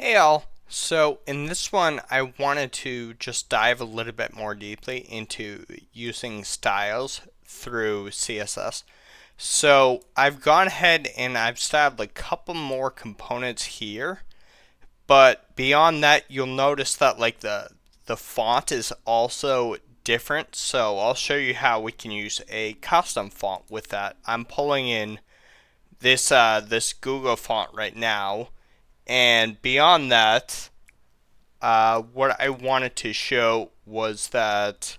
Hey all, so in this one I wanted to just dive a little bit more deeply into using styles through CSS. So I've gone ahead and I've styled a couple more components here, but beyond that you'll notice that the font is also different. So I'll show you how we can use a custom font with that. I'm pulling in this Google font right now. And beyond that, what I wanted to show was that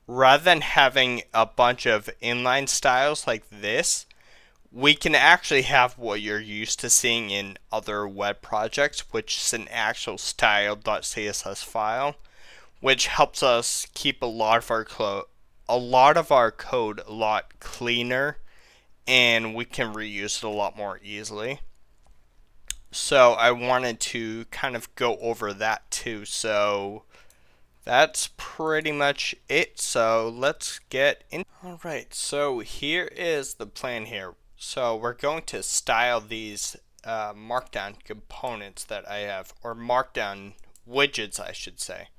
rather than having a bunch of inline styles like this, we can actually have what you're used to seeing in other web projects, which is an actual style.css file, which helps us keep a lot of our code a lot cleaner, and we can reuse it a lot more easily. So I wanted to kind of go over that too. So that's pretty much it. So let's get in. Alright, so here is the plan here. So we're going to style these markdown components that I have, or markdown widgets, I should say.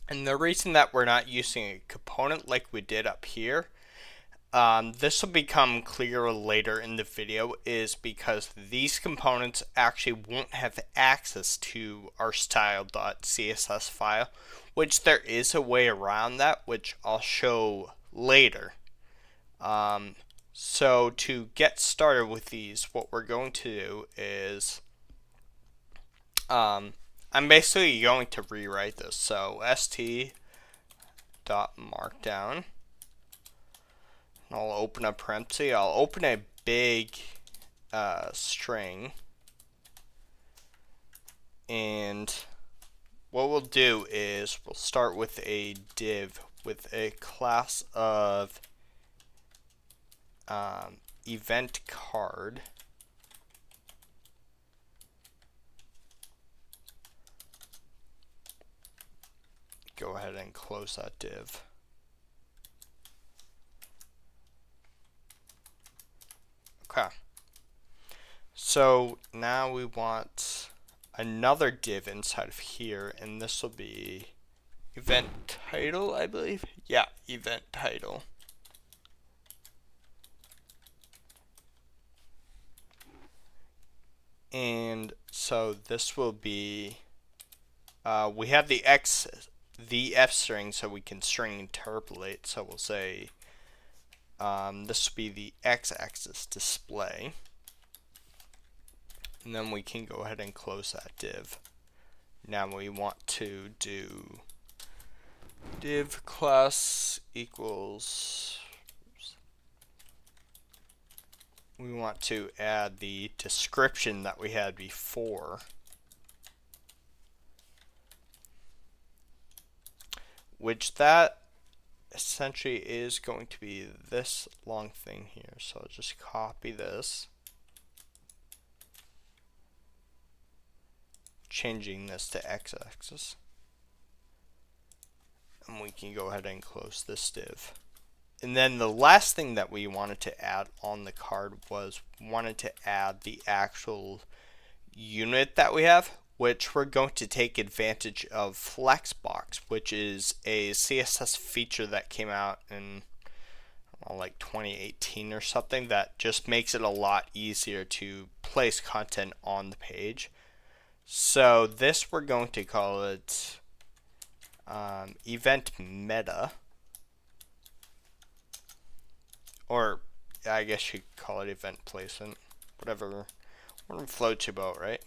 And the reason that we're not using a component like we did up here, this will become clearer later in the video, is because these components actually won't have access to our style.css file, which there is a way around that, which I'll show later. So to get started with these, what we're going to do is I'm basically going to rewrite this. So st.markdown. I'll open a parenthesis. I'll open a big string, and what we'll do is we'll start with a div with a class of event card. Go ahead and close that div. Okay. So now we want another div inside of here, and this will be event title, I believe. Yeah, event title. And so this will be, we have the f string, so we can string interpolate. So we'll say this will be the x-axis display. And then we can go ahead and close that div. Now we want to do div class equals, we want to add the description that we had before, which that essentially is going to be this long thing here. So I'll just copy this, changing this to x-axis, and we can go ahead and close this div. And then the last thing that we wanted to add on the card was wanted to add the actual unit that we have, which we're going to take advantage of Flexbox, which is a CSS feature that came out in like 2018 or something, that just makes it a lot easier to place content on the page. So this, we're going to call it event meta, or I guess you could call it event placement, whatever floats your boat, right?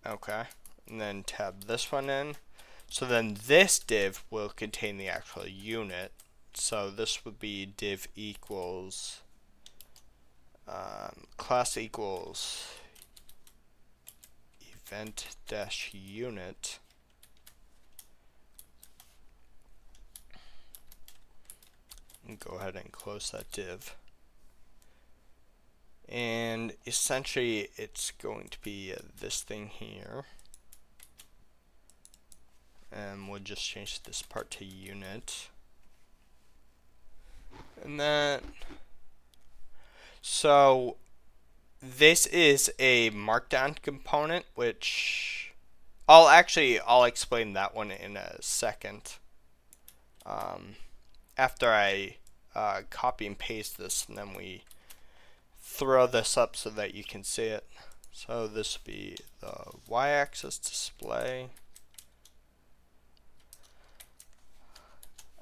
Okay, and then tab this one in. So then this div will contain the actual unit. So this would be div equals class equals event dash unit. And go ahead and close that div. And essentially it's going to be this thing here, and we'll just change this part to unit. And then, so this is a markdown component, which I'll explain that one in a second. After I copy and paste this, and then we throw this up so that you can see it. So this will be the y-axis display,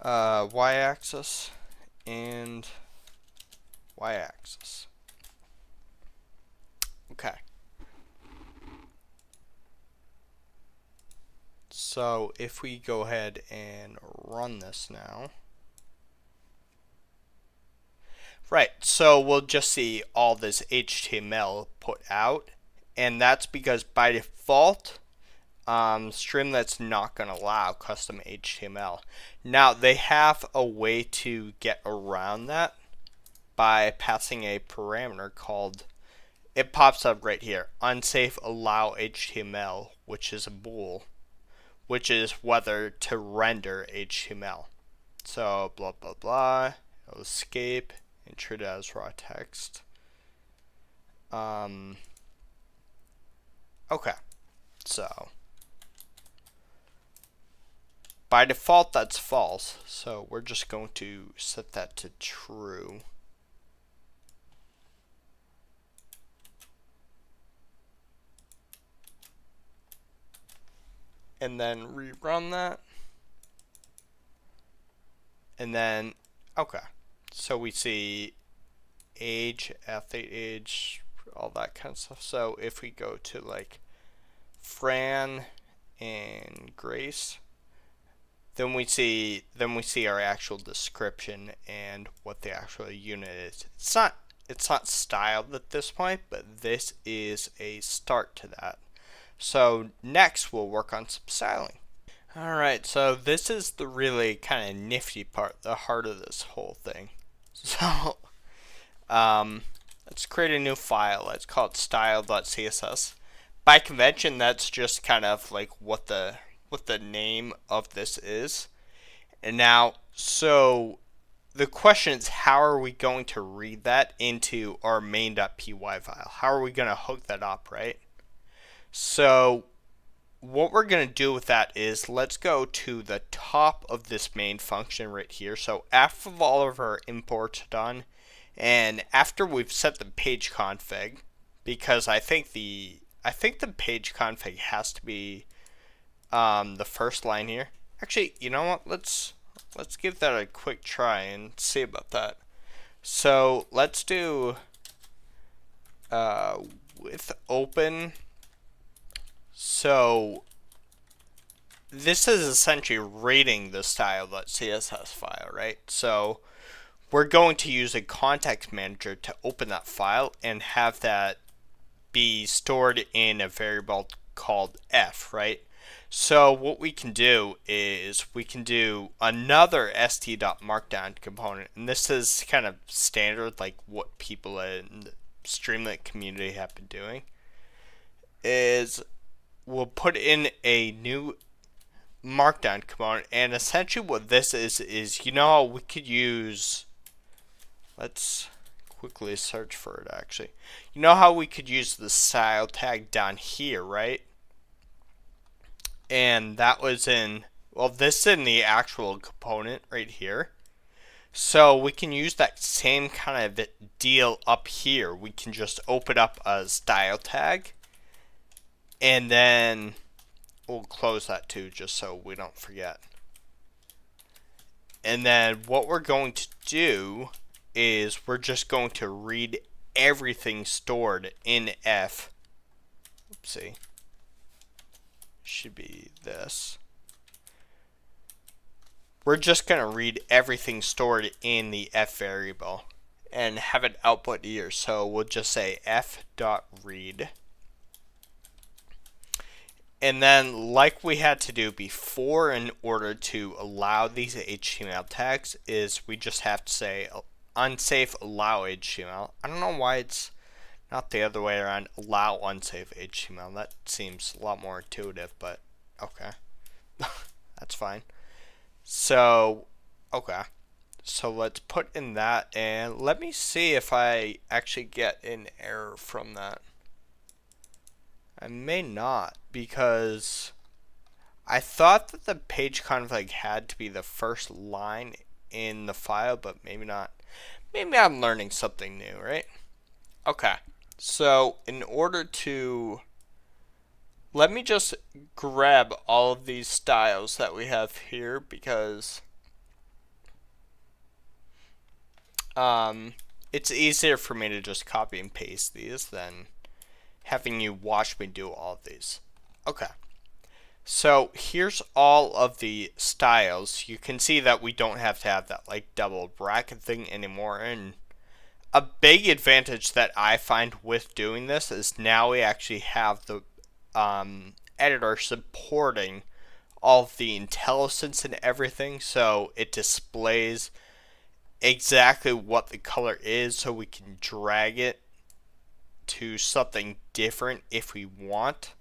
y-axis, and y-axis. Okay. So if we go ahead and run this now. Right, so we'll just see all this HTML put out, and that's because by default, Streamlit's not going to allow custom HTML. Now, they have a way to get around that by passing a parameter called, it pops up right here, unsafe allow HTML, which is a bool, which is whether to render HTML. So, blah, blah, blah, it'll escape. And treat it as raw text. Okay, so by default that's false, so we're just going to set that to true. And then rerun that. And then, okay. So we see age, athlete age, all that kind of stuff. So if we go to like Fran and Grace, then we see our actual description and what the actual unit is. It's not styled at this point, but this is a start to that. So next we'll work on some styling. Alright, so this is the really kind of nifty part, the heart of this whole thing. So, let's create a new file. Let's call it style.css. By convention, that's just kind of like what the name of this is. And now, so the question is, how are we going to read that into our main.py file? How are we going to hook that up, right? So what we're going to do with that is let's go to the top of this main function right here. So after all of our imports are done, and after we've set the page config, because I think the page config has to be the first line here. Actually, you know what? Let's give that a quick try and see about that. So let's do with open. So this is essentially reading the style.css file, right? So we're going to use a context manager to open that file and have that be stored in a variable called f, right? So what we can do is we can do another st.markdown component, and this is kind of standard, like what people in the Streamlit community have been doing, is we'll put in a new markdown component, and essentially what this is, you know how we could use, let's quickly search for it actually. You know how we could use the style tag down here, right? And that was in, well, this is in the actual component right here. So we can use that same kind of deal up here. We can just open up a style tag, and then we'll close that too, just so we don't forget. And then what we're going to do is we're just going to read everything stored in F. Oopsie. Should be this. We're just going to read everything stored in the F variable and have it output here. So we'll just say f.read. And then, like we had to do before in order to allow these HTML tags, is we just have to say unsafe allow HTML. I don't know why it's not the other way around, allow unsafe HTML. That seems a lot more intuitive, but okay. That's fine. So, okay. So let's put in that, and let me see if I actually get an error from that. I may not, because I thought that the page config had to be the first line in the file, but maybe not. Maybe I'm learning something new, right? Okay. So in order to, let me just grab all of these styles that we have here, because it's easier for me to just copy and paste these than having you watch me do all of these. Okay. So here's all of the styles. You can see that we don't have to have that like double bracket thing anymore. And a big advantage that I find with doing this is now we actually have the editor supporting all of the IntelliSense and everything. So it displays exactly what the color is, so we can drag it to something different if we want.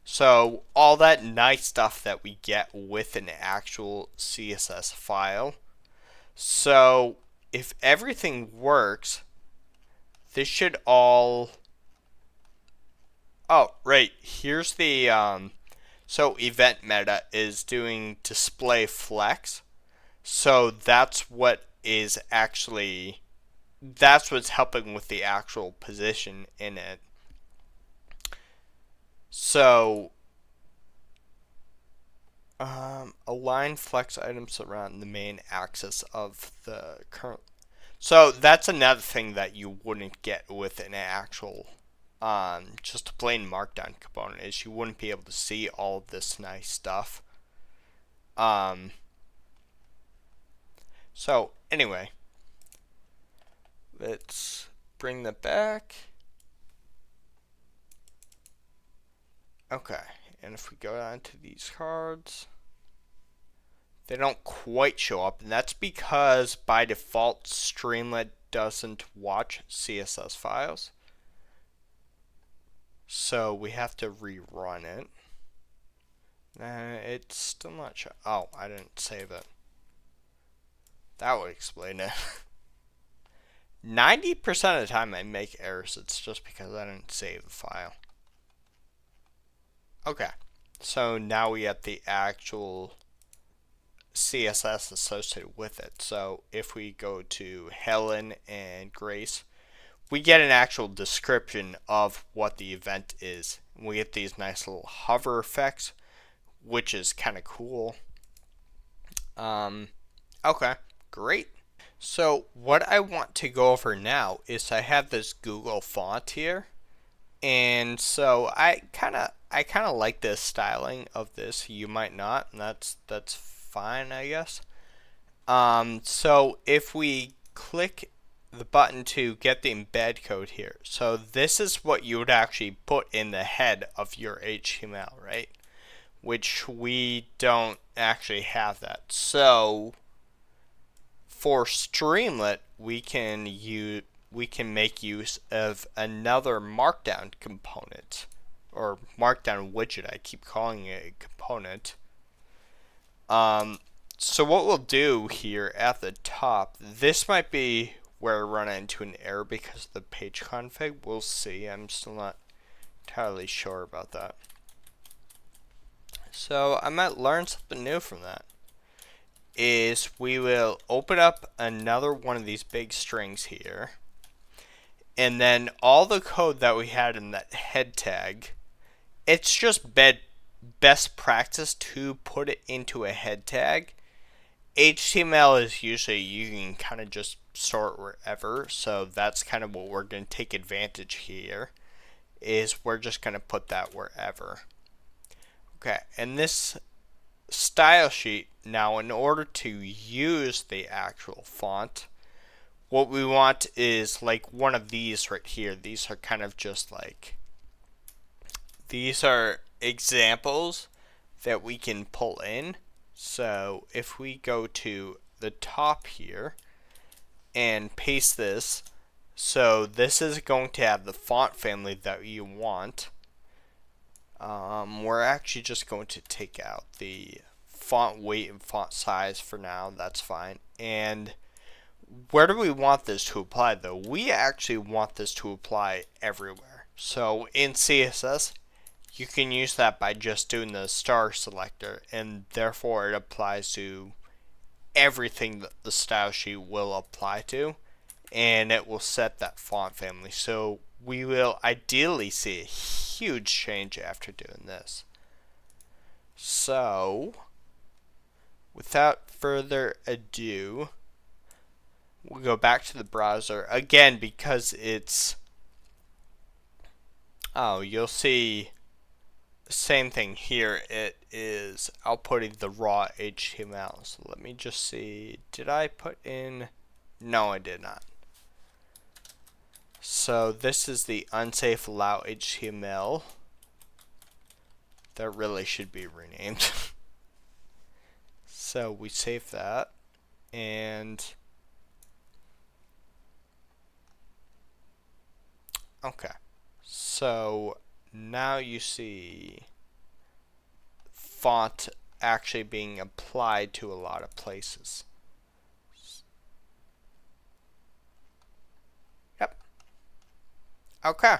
So all that nice stuff that we get with an actual CSS file. So if everything works, this should all, oh right, here's the so event meta is doing display flex. So that's what is actually, that's what's helping with the actual position in it. So align flex items around the main axis of the current. So that's another thing that you wouldn't get with an actual just a plain markdown component, is you wouldn't be able to see all of this nice stuff. So anyway, let's bring that back. Okay, and if we go down to these cards, they don't quite show up, and that's because by default Streamlit doesn't watch CSS files. So we have to rerun it. It's still not showing. Oh, I didn't save it. That would explain it. 90% of the time I make errors, it's just because I didn't save the file. Okay, so now we have the actual CSS associated with it. So if we go to Helen and Grace, we get an actual description of what the event is. We get these nice little hover effects, which is kind of cool. Okay, great. So what I want to go over now is I have this Google font here, and so I kind of like this styling of this. You might not, and that's fine, I guess. So if we click the button to get the embed code here, so this is what you would actually put in the head of your HTML, right? Which we don't actually have that. So for Streamlit, we can make use of another markdown component, or markdown widget. I keep calling it a component. So what we'll do here at the top, this might be where I run into an error because of the page config. We'll see. I'm still not entirely sure about that. So I might learn something new from that. Is we will open up another one of these big strings here, and then all the code that we had in that head tag, it's just best practice to put it into a head tag. HTML is usually, you can kind of just store it wherever, so that's kind of what we're going to take advantage here, is we're just going to put that wherever. Okay, and this style sheet, now in order to use the actual font, what we want is like one of these right here. These are kind of just like, these are examples that we can pull in. So if we go to the top here and paste this, so this is going to have the font family that you want. We're actually just going to take out the font weight and font size for now. That's fine. And where do we want this to apply though? We actually want this to apply everywhere. So in CSS, you can use that by just doing the star selector, and therefore it applies to everything that the style sheet will apply to, and it will set that font family. So we will ideally see a huge change after doing this. So without further ado, we'll go back to the browser again because it's you'll see the same thing here. It is outputting the raw HTML. So let me just see, did I put in, no I did not. So this is the unsafe allow HTML. That really should be renamed. So we save that, and okay, so now you see font actually being applied to a lot of places. Yep. Okay.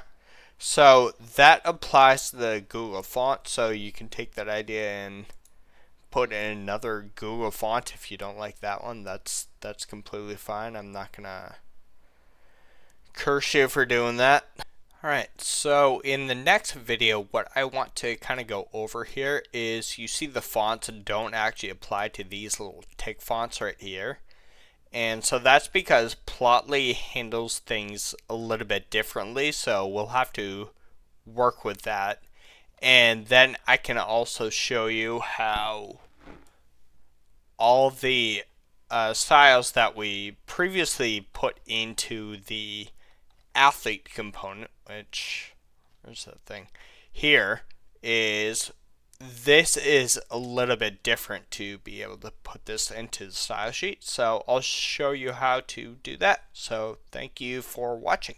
So that applies to the Google font, so you can take that idea and put in another Google font if you don't like that one. That's completely fine. I'm not gonna curse you for doing that. Alright, so in the next video, what I want to kind of go over here is you see the fonts don't actually apply to these little tick fonts right here. And so that's because Plotly handles things a little bit differently, so we'll have to work with that. And then I can also show you how all the styles that we previously put into the athlete component, which, where's that thing? Here is, this is a little bit different to be able to put this into the style sheet. So I'll show you how to do that. So thank you for watching.